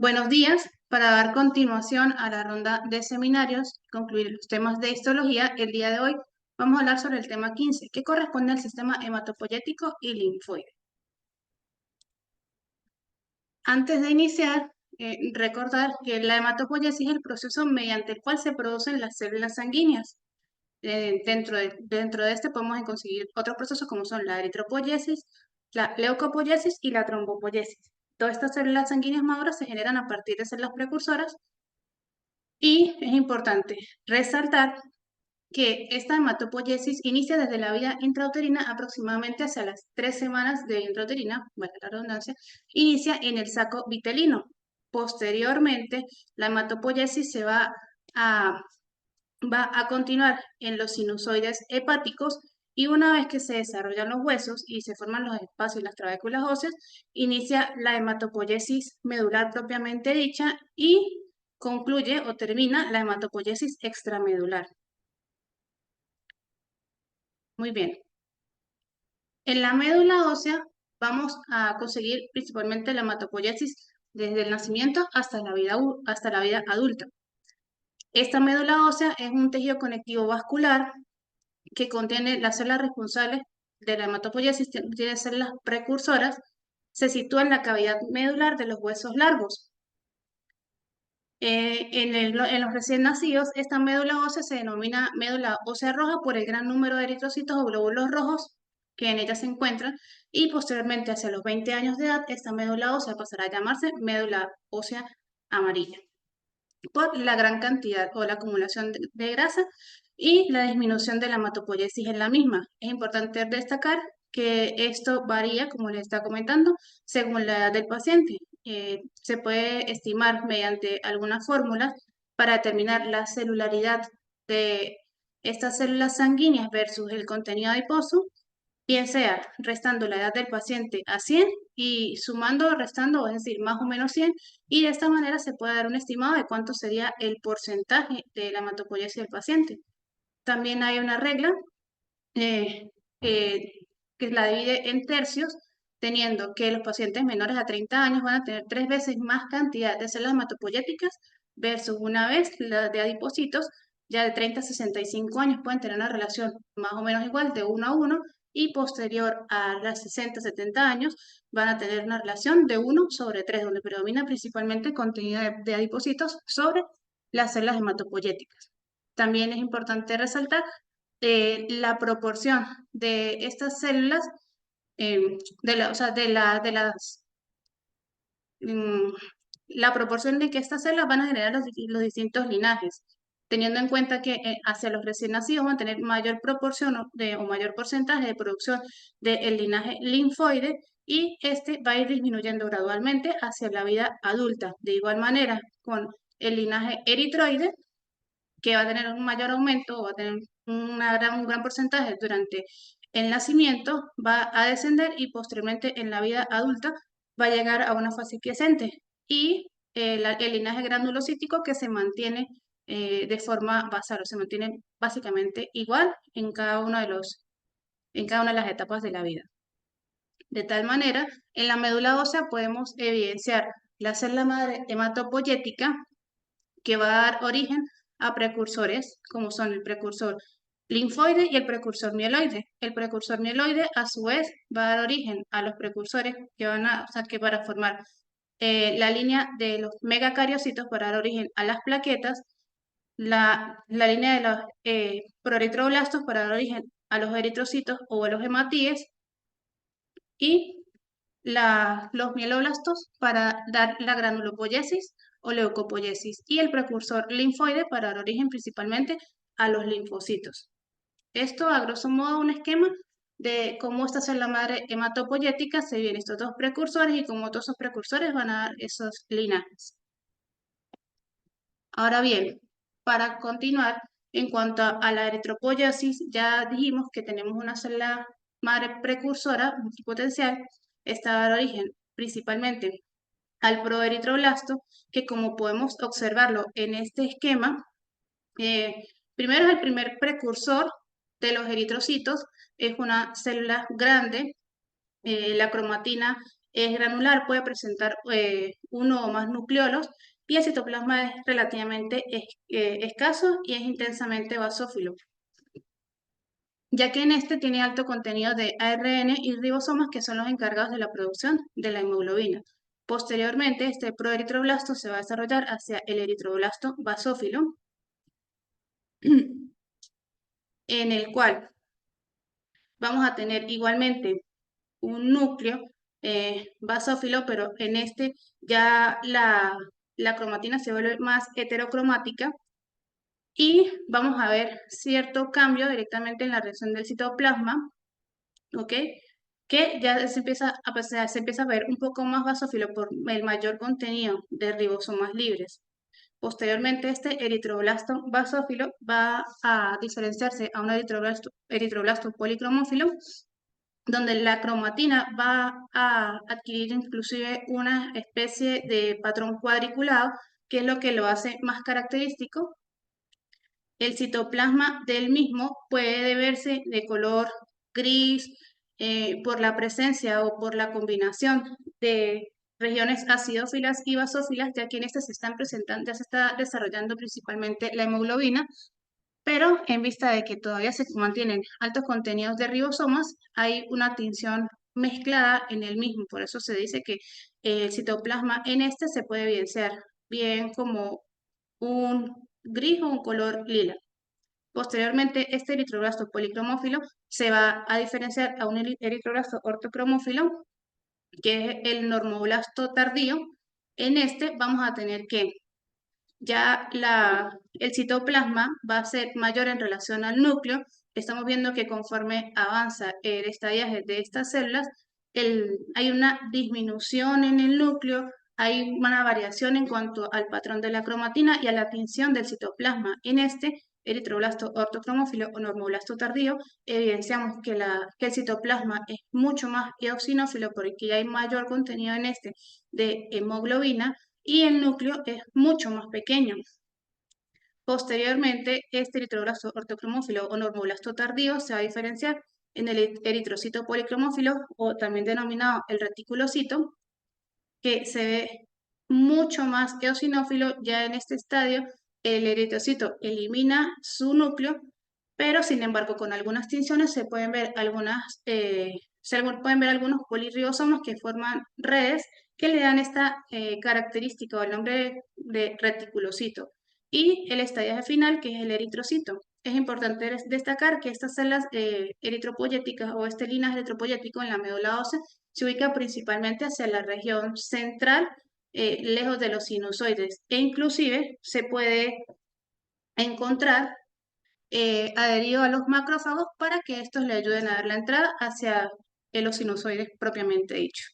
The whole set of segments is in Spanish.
Buenos días. Para dar continuación a la ronda de seminarios y concluir los temas de histología, el día de hoy vamos a hablar sobre el tema 15, que corresponde al sistema hematopoyético y linfoide. Antes de iniciar, recordar que la hematopoiesis es el proceso mediante el cual se producen las células sanguíneas. Dentro de este podemos conseguir otros procesos como son la eritropoiesis, la leucopoiesis y la trombopoiesis. Todas estas células sanguíneas maduras se generan a partir de células precursoras. Y es importante resaltar que esta hematopoiesis inicia desde la vida intrauterina aproximadamente hacia las 3 semanas de intrauterina, bueno, la redundancia, inicia en el saco vitelino. Posteriormente, la hematopoiesis a, va a continuar en los sinusoides hepáticos y una vez que se desarrollan los huesos y se forman los espacios y las trabéculas óseas, inicia la hematopoiesis medular propiamente dicha y concluye o termina la hematopoiesis extramedular. Muy bien. En la médula ósea vamos a conseguir principalmente la hematopoiesis desde el nacimiento hasta la vida adulta. Esta médula ósea es un tejido conectivo vascular que contiene las células responsables de la hematopoiesis, tiene células precursoras, se sitúa en la cavidad medular de los huesos largos. En los recién nacidos, esta médula ósea se denomina médula ósea roja por el gran número de eritrocitos o glóbulos rojos que en ella se encuentran, y posteriormente, hacia los 20 años de edad, esta médula ósea pasará a llamarse médula ósea amarilla, por la gran cantidad o la acumulación de grasa y la disminución de la hematopoiesis en la misma. Es importante destacar que esto varía, como les está comentando, según la edad del paciente. Se puede estimar mediante algunas fórmulas para determinar la celularidad de estas células sanguíneas versus el contenido adiposo, bien sea restando la edad del paciente a 100 y sumando o restando, es decir, más o menos 100, y de esta manera se puede dar un estimado de cuánto sería el porcentaje de la hematopoiesis del paciente. También hay una regla eh, eh, que la divide en tercios, teniendo que los pacientes menores a 30 años van a tener 3 veces más cantidad de células hematopoyéticas versus una vez la de adipocitos, ya de 30 a 65 años pueden tener una relación más o menos igual de 1 a 1, y posterior a los 60 70 años van a tener una relación de 1 sobre 3, donde predomina principalmente el contenido de adipocitos sobre las células hematopoyéticas. También es importante resaltar la proporción de estas células, o sea, de las, mm, la proporción de que estas células van a generar los distintos linajes, teniendo en cuenta que hacia los recién nacidos van a tener mayor proporción o mayor porcentaje de producción del linaje linfoide, y este va a ir disminuyendo gradualmente hacia la vida adulta. De igual manera, con el linaje eritroide, que va a tener un mayor aumento o va a tener un gran porcentaje durante el nacimiento, va a descender y posteriormente en la vida adulta va a llegar a una fase quiescente, y el linaje granulocítico que se mantiene de forma basal, o se mantiene básicamente igual en cada una de las etapas de la vida. De tal manera, en la médula ósea podemos evidenciar la célula madre hematopoyética, que va a dar origen a precursores, como son el precursor linfoide y el precursor mieloide. El precursor mieloide, a su vez, va a dar origen a los precursores o sea, que para formar la línea de los megacariocitos, para dar origen a las plaquetas, la línea de los proeritroblastos para dar origen a los eritrocitos o a los hematíes, y los mieloblastos para dar la granulopoiesis o leucopoiesis, y el precursor linfoide para dar origen principalmente a los linfocitos. Esto, a grosso modo, un esquema de cómo esta célula madre hematopoyética se divide en estos dos precursores y cómo todos esos precursores van a dar esos linajes. Ahora bien, para continuar, en cuanto a la eritropoiesis, ya dijimos que tenemos una célula madre precursora multipotencial. Esta da origen principalmente al proeritroblasto, que, como podemos observarlo en este esquema, primero es el primer precursor de los eritrocitos, es una célula grande, la cromatina Es granular, puede presentar uno o más nucleolos y el citoplasma es relativamente escaso y es intensamente basófilo, ya que en este tiene alto contenido de ARN y ribosomas que son los encargados de la producción de la hemoglobina. Posteriormente, este proeritroblasto se va a desarrollar hacia el eritroblasto basófilo, en el cual vamos a tener igualmente un núcleo basófilo, pero en este ya la cromatina se vuelve más heterocromática y vamos a ver cierto cambio directamente en la reacción del citoplasma, ¿ok? Que ya se empieza a ver un poco más basófilo por el mayor contenido de ribosomas libres. Posteriormente, este eritroblasto basófilo va a diferenciarse a un eritroblasto policromófilo, donde la cromatina va a adquirir inclusive una especie de patrón cuadriculado, que es lo que lo hace más característico. El citoplasma del mismo puede verse de color gris por la presencia o por la combinación de regiones acidófilas y basófilas, ya que en estas se están presentando, ya se está desarrollando principalmente la hemoglobina, pero en vista de que todavía se mantienen altos contenidos de ribosomas, hay una tinción mezclada en el mismo. Por eso se dice que el citoplasma en este se puede evidenciar bien como un gris o un color lila. Posteriormente, este eritroblasto policromófilo se va a diferenciar a un eritroblasto ortocromófilo, que es el normoblasto tardío. En este vamos a tener que ya el citoplasma va a ser mayor en relación al núcleo. Estamos viendo que conforme avanza el estadiaje de estas células, hay una disminución en el núcleo, hay una variación en cuanto al patrón de la cromatina y a la tinción del citoplasma. En este eritroblasto ortocromófilo o normoblasto tardío, evidenciamos que el citoplasma es mucho más eosinófilo porque ya hay mayor contenido en este de hemoglobina y el núcleo es mucho más pequeño. Posteriormente, este eritroblasto ortocromófilo o normoblasto tardío se va a diferenciar en el eritrocito policromófilo o también denominado el reticulocito, que se ve mucho más eosinófilo. Ya en este estadio el eritrocito elimina su núcleo, pero sin embargo con algunas tinciones se pueden ver algunos polirribosomas que forman redes que le dan esta característica o el nombre de reticulocito. Y el estadio final, que es el eritrocito. Es importante destacar que estas células eritropoyéticas o este linaje eritropoyético en la médula ósea se ubica principalmente hacia la región central, lejos de los sinusoides, e inclusive se puede encontrar adherido a los macrófagos para que estos le ayuden a dar la entrada hacia los sinusoides propiamente dicho.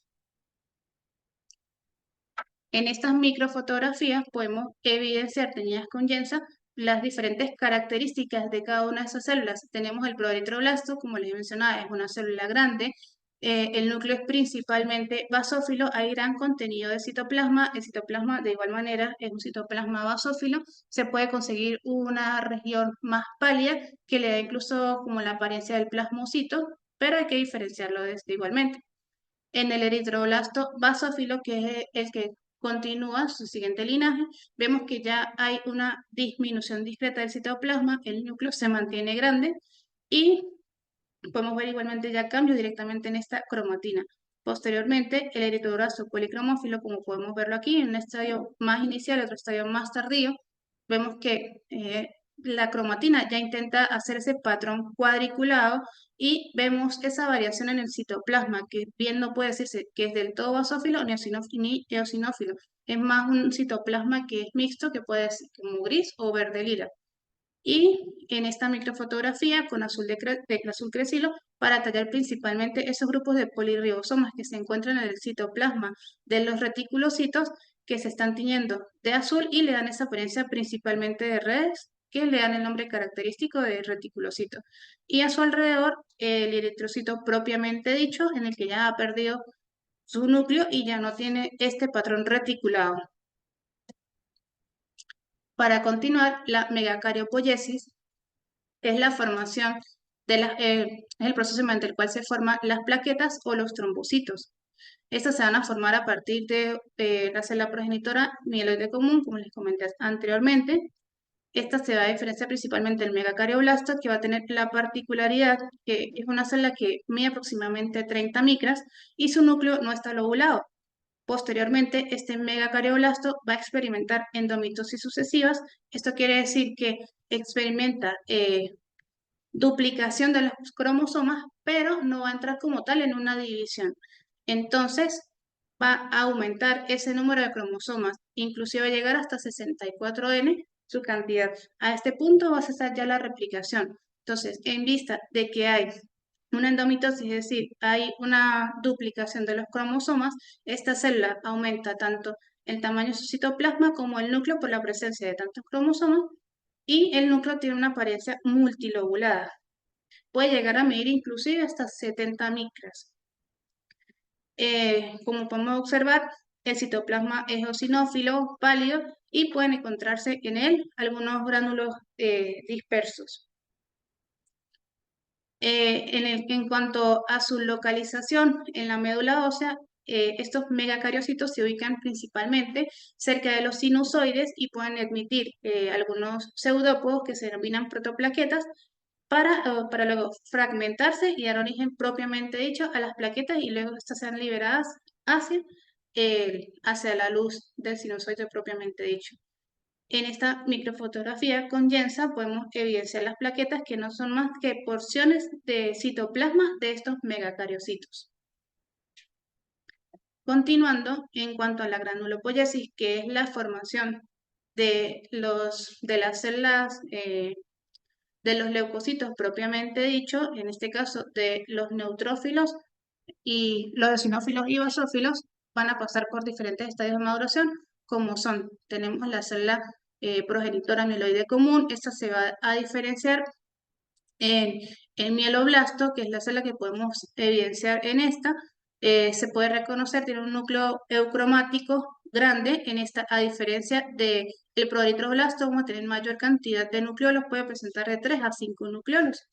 En estas microfotografías podemos evidenciar, tenidas con Jensa, las diferentes características de cada una de esas células. Tenemos el proeritroblasto, como les mencionaba, es una célula grande. El núcleo es principalmente basófilo, hay gran contenido de citoplasma. El citoplasma, de igual manera, es un citoplasma basófilo. Se puede conseguir una región más pálida que le da incluso como la apariencia del plasmocito, pero hay que diferenciarlo igualmente. En el eritroblasto basófilo, que es el que continúa su siguiente linaje, vemos que ya hay una disminución discreta del citoplasma, el núcleo se mantiene grande y podemos ver igualmente ya cambios directamente en esta cromatina. Posteriormente, el eritroblasto policromófilo, como podemos verlo aquí, en un estadio más inicial, otro estadio más tardío, vemos que la cromatina ya intenta hacer ese patrón cuadriculado y vemos esa variación en el citoplasma, que bien no puede decirse que es del todo basófilo ni eosinófilo. Es más un citoplasma que es mixto, que puede ser como gris o verde lila. Y en esta microfotografía con azul crecilo para tallar principalmente esos grupos de polirribosomas que se encuentran en el citoplasma de los reticulocitos que se están tiñendo de azul y le dan esa apariencia principalmente de redes que le dan el nombre característico de reticulocito. Y a su alrededor el eritrocito propiamente dicho, en el que ya ha perdido su núcleo y ya no tiene este patrón reticulado. Para continuar, la megacariopóyesis es la formación es el proceso mediante el cual se forman las plaquetas o los trombocitos. Estas se van a formar a partir de la célula progenitora mieloide común, como les comenté anteriormente. Esta se va a diferenciar principalmente del megacardioblasto, que va a tener la particularidad que es una célula que mide aproximadamente 30 micras y su núcleo no está lobulado. Posteriormente, este megacardioblasto va a experimentar endomitosis sucesivas. Esto quiere decir que experimenta duplicación de los cromosomas, pero no va a entrar como tal en una división. Entonces, va a aumentar ese número de cromosomas, inclusive llegar hasta 64N su cantidad. A este punto va a cesar ya la replicación. Entonces, en vista de que hay una endomitosis, es decir, hay una duplicación de los cromosomas, esta célula aumenta tanto el tamaño de su citoplasma como el núcleo por la presencia de tantos cromosomas y el núcleo tiene una apariencia multilobulada. Puede llegar a medir inclusive hasta 70 micras. Como podemos observar, el citoplasma es eosinófilo, pálido y pueden encontrarse en él algunos gránulos dispersos. En cuanto a su localización en la médula ósea, estos megacariocitos se ubican principalmente cerca de los sinusoides y pueden emitir algunos pseudópodos que se denominan protoplaquetas para luego fragmentarse y dar origen propiamente dicho a las plaquetas y luego estas sean liberadas hacia, hacia la luz del sinusoide propiamente dicho. En esta microfotografía con Jensa podemos evidenciar las plaquetas que no son más que porciones de citoplasma de estos megacariocitos. Continuando, en cuanto a la granulopoiesis, que es la formación de las células de los leucocitos propiamente dicho, en este caso de los neutrófilos y los eosinófilos y basófilos, van a pasar por diferentes estadios de maduración, como son, tenemos la célula progenitora mieloide común, esta se va a diferenciar en el mieloblasto, que es la célula que podemos evidenciar en esta, se puede reconocer, tiene un núcleo eucromático grande, en esta, a diferencia del proeritroblasto, como tiene mayor cantidad de nucleolos, puede presentar de 3 a 5 nucleolos.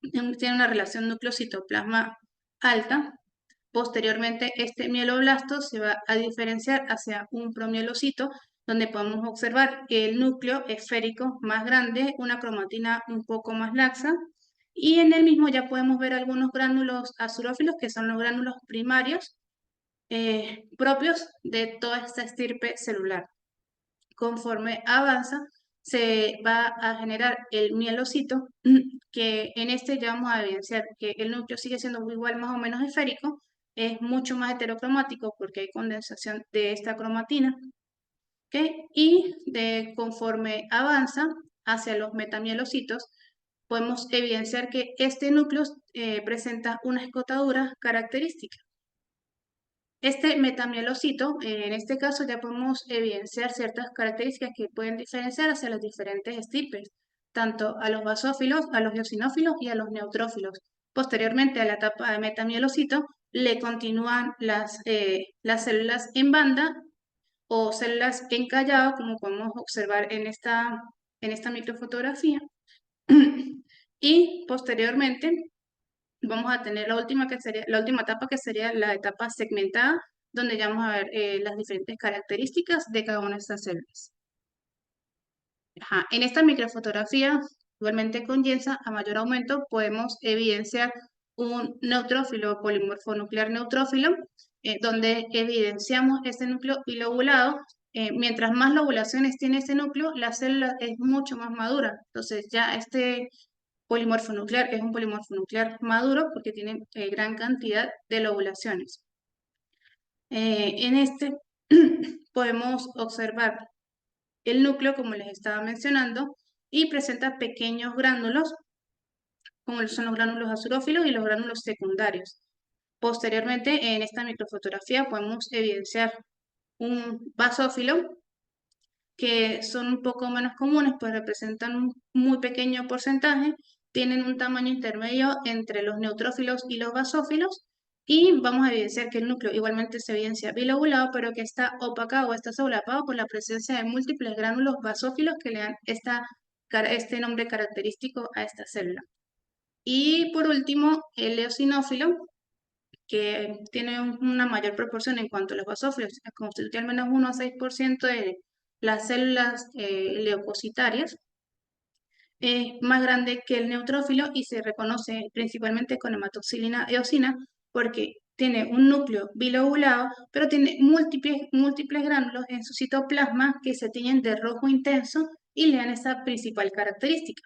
Tiene una relación núcleo-citoplasma alta. Posteriormente, este mieloblasto se va a diferenciar hacia un promielocito, donde podemos observar el núcleo esférico más grande, una cromatina un poco más laxa, y en el mismo ya podemos ver algunos gránulos azurófilos, que son los gránulos primarios propios de toda esta estirpe celular. Conforme avanza, se va a generar el mielocito, que en este ya vamos a evidenciar que el núcleo sigue siendo igual más o menos esférico, es mucho más heterocromático porque hay condensación de esta cromatina, ¿okay? Y conforme avanza hacia los metamielocitos, podemos evidenciar que este núcleo presenta una escotadura característica. Este metamielocito, en este caso ya podemos evidenciar ciertas características que pueden diferenciar hacia los diferentes estirpes, tanto a los basófilos, a los eosinófilos y a los neutrófilos. Posteriormente a la etapa de metamielocito le continúan las células en banda o células en callado, como podemos observar en esta microfotografía. Y posteriormente vamos a tener la última etapa que sería la etapa segmentada, donde ya vamos a ver las diferentes características de cada una de estas células. Ajá. En esta microfotografía, igualmente con Jensa, a mayor aumento podemos evidenciar un neutrófilo polimorfo nuclear neutrófilo, donde evidenciamos este núcleo bilobulado. Mientras más lobulaciones tiene ese núcleo, la célula es mucho más madura. Entonces ya este polimorfo nuclear es un polimorfo nuclear maduro porque tiene gran cantidad de lobulaciones. En este podemos observar el núcleo, como les estaba mencionando, y presenta pequeños gránulos, como son los gránulos azurófilos y los gránulos secundarios. Posteriormente, en esta microfotografía podemos evidenciar un basófilo, que son un poco menos comunes, pues representan un muy pequeño porcentaje, tienen un tamaño intermedio entre los neutrófilos y los basófilos, y vamos a evidenciar que el núcleo igualmente se evidencia bilobulado, pero que está opacado o está solapado por la presencia de múltiples gránulos basófilos que le dan este nombre característico a esta célula. Y por último, el eosinófilo, que tiene una mayor proporción en cuanto a los basófilos, constituye al menos 1 a 6% de las células leucocitarias, es más grande que el neutrófilo y se reconoce principalmente con hematoxilina eosina porque tiene un núcleo bilobulado, pero tiene múltiples gránulos en su citoplasma que se tiñen de rojo intenso y le dan esa principal característica.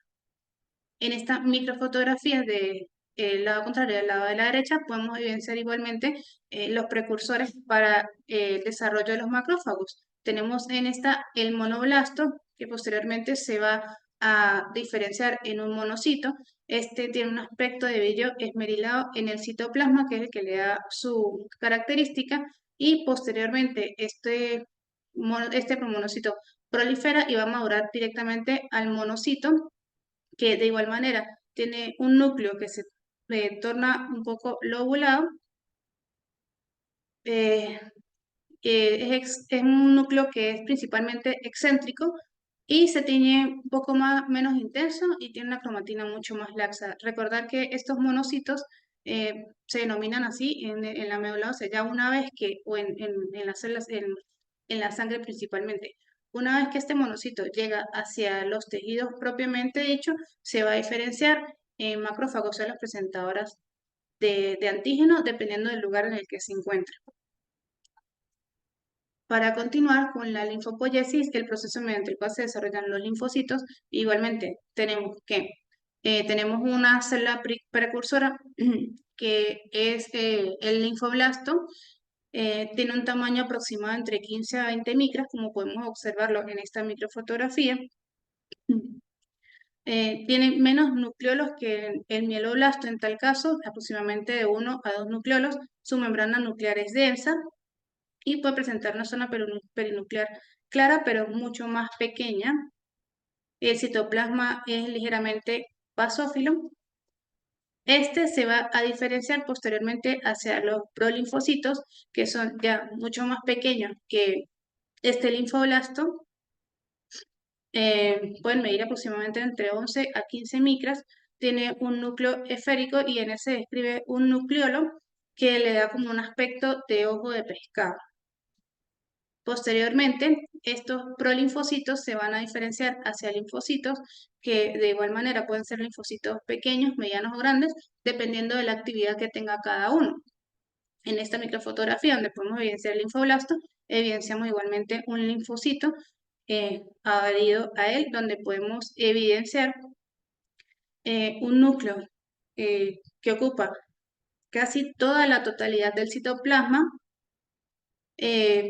En esta microfotografía del lado contrario, del lado de la derecha, podemos evidenciar igualmente los precursores para el desarrollo de los macrófagos. Tenemos en esta el monoblasto, que posteriormente se va a diferenciar en un monocito. Este tiene un aspecto de vello esmerilado en el citoplasma, que es el que le da su característica, y posteriormente este monocito prolifera y va a madurar directamente al monocito, que de igual manera tiene un núcleo que se torna un poco lobulado. eh, es un núcleo que es principalmente excéntrico y se tiñe un poco menos intenso y tiene una cromatina mucho más laxa. Recordar que estos monocitos se denominan así en la médula ósea ya una vez que, o en las células, en la sangre principalmente. Una vez que este monocito llega hacia los tejidos propiamente dicho, se va a diferenciar en macrófagos, células presentadoras de antígeno, dependiendo del lugar en el que se encuentra. Para continuar con la linfopoiesis, el proceso mediante el cual se desarrollan los linfocitos, igualmente tenemos una célula precursora que es el linfoblasto. Tiene un tamaño aproximado entre 15 a 20 micras, como podemos observarlo en esta microfotografía. Tiene menos nucleolos que el mieloblasto en tal caso, aproximadamente de 1 a 2 nucleolos. Su membrana nuclear es densa y puede presentar una zona perinuclear clara, pero mucho más pequeña. El citoplasma es ligeramente basófilo. Este se va a diferenciar posteriormente hacia los prolinfocitos, que son ya mucho más pequeños que este linfoblasto. Pueden medir aproximadamente entre 11 a 15 micras. Tiene un núcleo esférico y en ese describe un nucleolo que le da como un aspecto de ojo de pescado. Posteriormente, estos prolinfocitos se van a diferenciar hacia linfocitos que de igual manera pueden ser linfocitos pequeños, medianos o grandes, dependiendo de la actividad que tenga cada uno. En esta microfotografía, donde podemos evidenciar el linfoblasto, evidenciamos igualmente un linfocito adherido a él, donde podemos evidenciar un núcleo que ocupa casi toda la totalidad del citoplasma.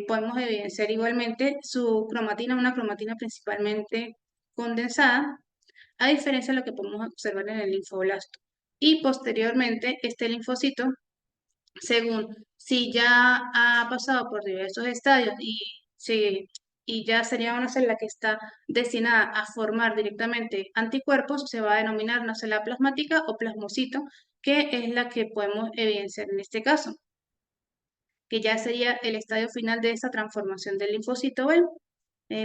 Podemos evidenciar igualmente su cromatina, una cromatina principalmente condensada, a diferencia de lo que podemos observar en el linfoblasto. Y posteriormente, este linfocito, según si ya ha pasado por diversos estadios y ya sería una célula que está destinada a formar directamente anticuerpos, se va a denominar una célula plasmática o plasmocito, que es la que podemos evidenciar en este caso, que ya sería el estadio final de esta transformación del linfocito B.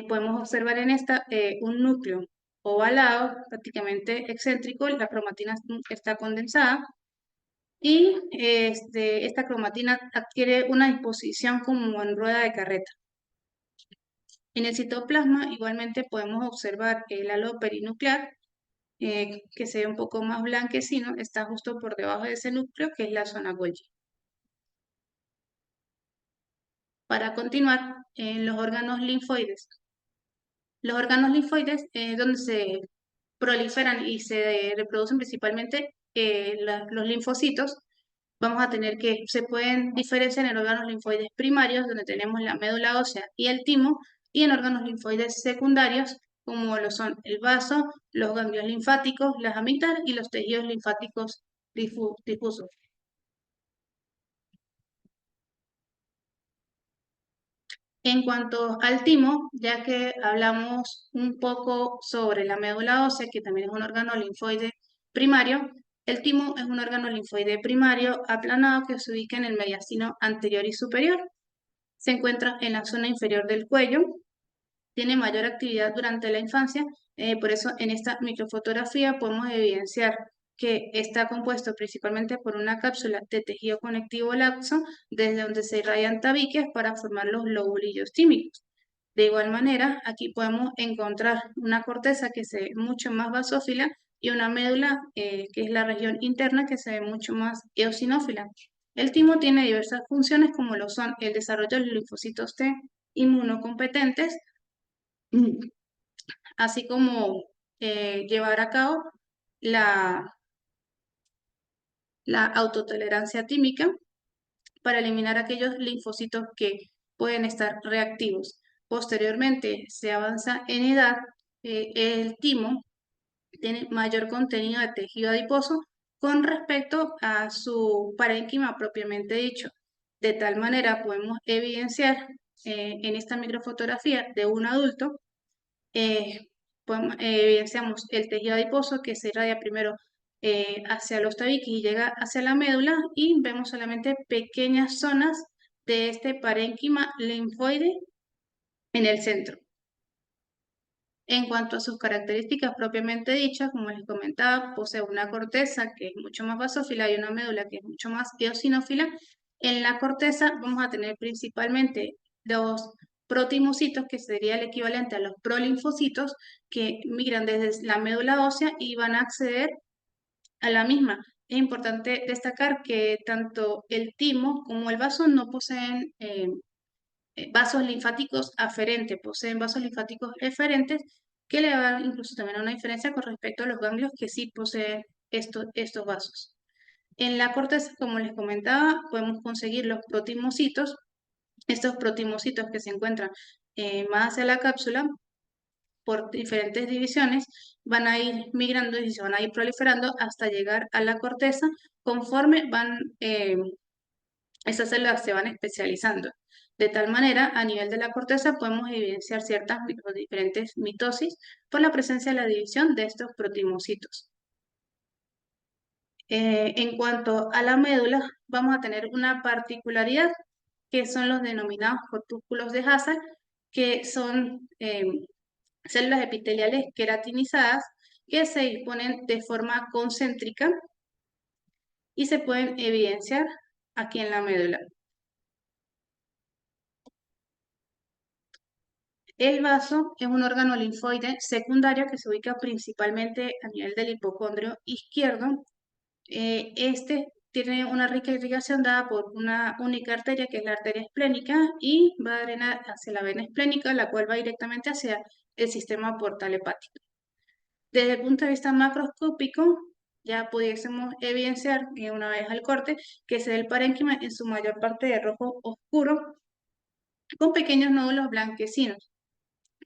Podemos observar en esta un núcleo ovalado, prácticamente excéntrico, la cromatina está condensada y esta cromatina adquiere una disposición como en rueda de carreta. En el citoplasma igualmente podemos observar el halo perinuclear, que se ve un poco más blanquecino, está justo por debajo de ese núcleo, que es la zona Golgi. Para continuar, en los órganos linfoides. Los órganos linfoides es donde se proliferan y se reproducen principalmente los linfocitos. Vamos a tener que se pueden diferenciar en órganos linfoides primarios, donde tenemos la médula ósea y el timo, y en órganos linfoides secundarios, como lo son el vaso, los ganglios linfáticos, las amígdalas y los tejidos linfáticos difusos. En cuanto al timo, ya que hablamos un poco sobre la médula ósea, que también es un órgano linfoide primario, el timo es un órgano linfoide primario aplanado que se ubica en el mediastino anterior y superior. Se encuentra en la zona inferior del cuello, tiene mayor actividad durante la infancia, por eso en esta microfotografía podemos evidenciar que está compuesto principalmente por una cápsula de tejido conectivo laxo, desde donde se irradian tabiques para formar los lobulillos tímicos. De igual manera, aquí podemos encontrar una corteza que se ve mucho más basófila y una médula, que es la región interna, que se ve mucho más eosinófila. El timo tiene diversas funciones como lo son el desarrollo de los linfocitos T inmunocompetentes, así como llevar a cabo la, la autotolerancia tímica para eliminar aquellos linfocitos que pueden estar reactivos. Posteriormente, se avanza en edad, el timo tiene mayor contenido de tejido adiposo con respecto a su parénquima propiamente dicho. De tal manera podemos evidenciar en esta microfotografía de un adulto, eh, evidenciamos el tejido adiposo que se irradia primero hacia los tabiques y llega hacia la médula, y vemos solamente pequeñas zonas de este parénquima linfoide en el centro. En cuanto a sus características propiamente dichas, como les comentaba, posee una corteza que es mucho más basófila y una médula que es mucho más eosinófila. En la corteza vamos a tener principalmente los protimocitos, que sería el equivalente a los prolinfocitos, que migran desde la médula ósea y van a acceder a la misma. Es importante destacar que tanto el timo como el vaso no poseen vasos linfáticos aferentes, poseen vasos linfáticos eferentes, que le dan incluso también una diferencia con respecto a los ganglios que sí poseen estos vasos. En la corteza, como les comentaba, podemos conseguir los protimocitos. Estos protimocitos que se encuentran más hacia la cápsula, por diferentes divisiones, van a ir migrando y se van a ir proliferando hasta llegar a la corteza conforme estas células se van especializando. De tal manera, a nivel de la corteza podemos evidenciar ciertas diferentes mitosis por la presencia de la división de estos protimocitos. En cuanto a la médula, vamos a tener una particularidad, que son los denominados corpúsculos de Hazard, que son células epiteliales queratinizadas que se disponen de forma concéntrica y se pueden evidenciar aquí en la médula. El vaso es un órgano linfoide secundario que se ubica principalmente a nivel del hipocondrio izquierdo. Este tiene una rica irrigación dada por una única arteria, que es la arteria esplénica, y va a drenar hacia la vena esplénica, la cual va directamente hacia el sistema portal hepático. Desde el punto de vista macroscópico, ya pudiésemos evidenciar, una vez al corte, que se ve el parénquima en su mayor parte de rojo oscuro, con pequeños nódulos blanquecinos,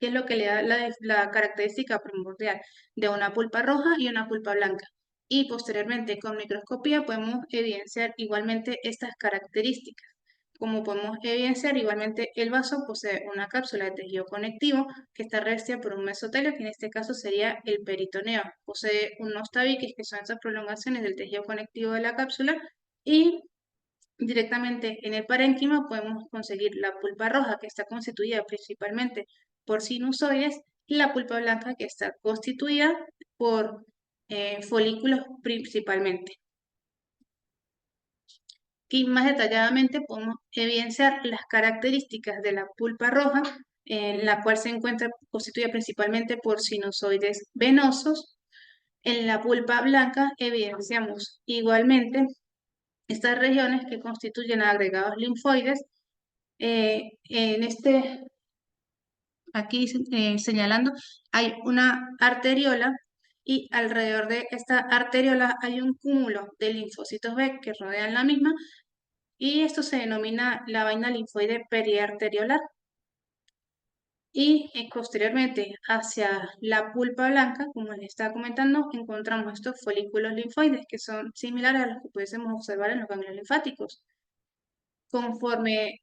que es lo que le da la característica primordial de una pulpa roja y una pulpa blanca. Y posteriormente, con microscopía, podemos evidenciar igualmente estas características. Como podemos evidenciar, igualmente el vaso posee una cápsula de tejido conectivo que está revestida por un mesotelio, que en este caso sería el peritoneo. Posee unos tabiques, que son esas prolongaciones del tejido conectivo de la cápsula, y directamente en el parénquima podemos conseguir la pulpa roja, que está constituida principalmente por sinusoides, y la pulpa blanca, que está constituida por folículos principalmente. Aquí más detalladamente podemos evidenciar las características de la pulpa roja, en la cual se encuentra constituida principalmente por sinusoides venosos. En la pulpa blanca evidenciamos igualmente estas regiones que constituyen agregados linfoides. Aquí señalando, hay una arteriola, y alrededor de esta arteriola hay un cúmulo de linfocitos B que rodean la misma, y esto se denomina la vaina linfoide periarteriolar. Y posteriormente, hacia la pulpa blanca, como les estaba comentando, encontramos estos folículos linfoides, que son similares a los que pudiésemos observar en los ganglios linfáticos. Conforme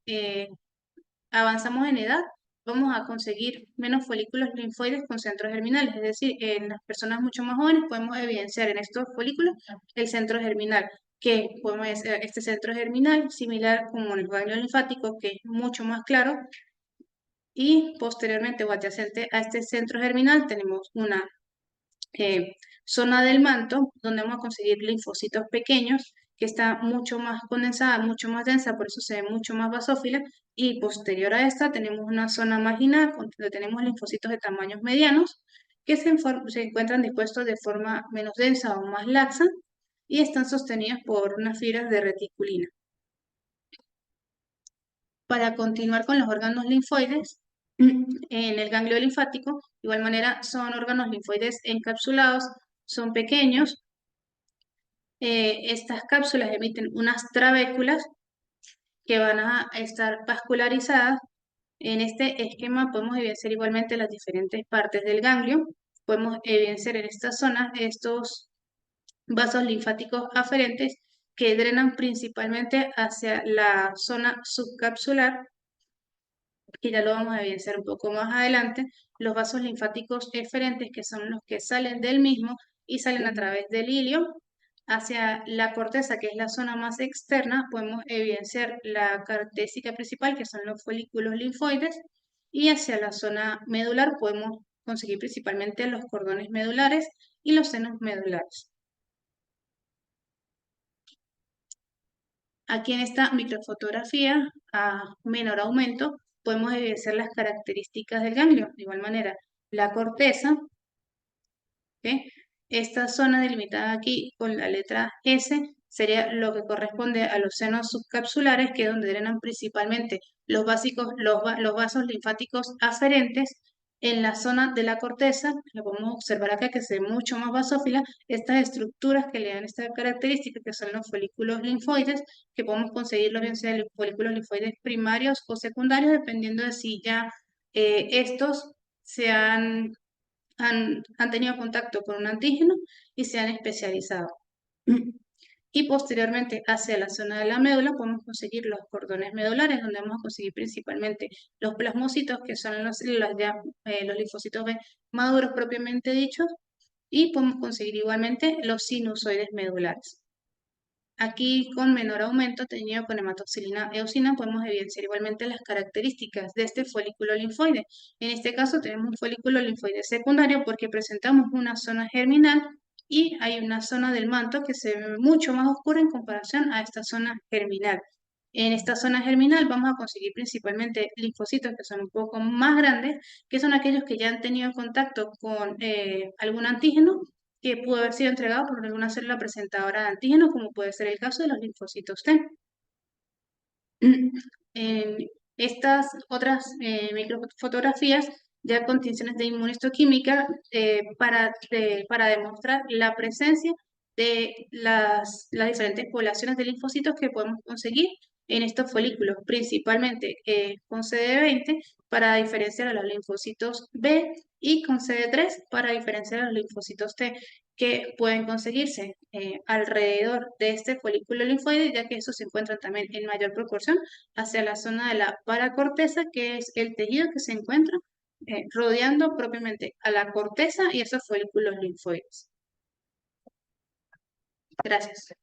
avanzamos en edad, vamos a conseguir menos folículos linfoides con centros germinales, es decir, en las personas mucho más jóvenes podemos evidenciar en estos folículos el centro germinal, que podemos decir, este centro germinal, similar como en el ganglio linfático, que es mucho más claro, y posteriormente o adyacente a este centro germinal tenemos una zona del manto, donde vamos a conseguir linfocitos pequeños, que está mucho más condensada, mucho más densa, por eso se ve mucho más basófila, y posterior a esta tenemos una zona marginal, donde tenemos linfocitos de tamaños medianos, que se encuentran dispuestos de forma menos densa o más laxa, y están sostenidos por unas fibras de reticulina. Para continuar con los órganos linfoides, en el ganglio linfático, de igual manera, son órganos linfoides encapsulados, son pequeños. Estas cápsulas emiten unas trabéculas que van a estar vascularizadas. En este esquema podemos evidenciar igualmente las diferentes partes del ganglio. Podemos evidenciar en esta zona estos vasos linfáticos aferentes que drenan principalmente hacia la zona subcapsular, que ya lo vamos a evidenciar un poco más adelante, los vasos linfáticos eferentes, que son los que salen del mismo y salen a través del hilio hacia la corteza, que es la zona más externa. Podemos evidenciar la característica principal, que son los folículos linfoides, y hacia la zona medular podemos conseguir principalmente los cordones medulares y los senos medulares. Aquí en esta microfotografía, a menor aumento, podemos evidenciar las características del ganglio. De igual manera, la corteza, ¿ok? Esta zona delimitada aquí con la letra S sería lo que corresponde a los senos subcapsulares, que es donde drenan principalmente los vasos linfáticos aferentes. En la zona de la corteza, lo podemos observar acá que se ve mucho más basófila, estas estructuras que le dan esta característica, que son los folículos linfoides, que podemos conseguirlos bien sea de folículos linfoides primarios o secundarios, dependiendo de si ya estos se han tenido contacto con un antígeno y se han especializado. Y posteriormente hacia la zona de la médula podemos conseguir los cordones medulares, donde vamos a conseguir principalmente los plasmocitos, que son los linfocitos B maduros propiamente dichos, y podemos conseguir igualmente los sinusoides medulares. Aquí, con menor aumento tenido con hematoxilina eosina, podemos evidenciar igualmente las características de este folículo linfoide. En este caso tenemos un folículo linfoide secundario porque presentamos una zona germinal y hay una zona del manto que se ve mucho más oscura en comparación a esta zona germinal. En esta zona germinal vamos a conseguir principalmente linfocitos que son un poco más grandes, que son aquellos que ya han tenido contacto con algún antígeno que pudo haber sido entregado por alguna célula presentadora de antígenos, como puede ser el caso de los linfocitos T. En estas otras microfotografías, ya con tinciones de inmunistoquímica, para demostrar la presencia de las diferentes poblaciones de linfocitos que podemos conseguir en estos folículos, principalmente con CD20 para diferenciar a los linfocitos B y con CD3 para diferenciar a los linfocitos T, que pueden conseguirse alrededor de este folículo linfoide, ya que estos se encuentran también en mayor proporción hacia la zona de la paracorteza, que es el tejido que se encuentra rodeando propiamente a la corteza y esos folículos linfoides. Gracias.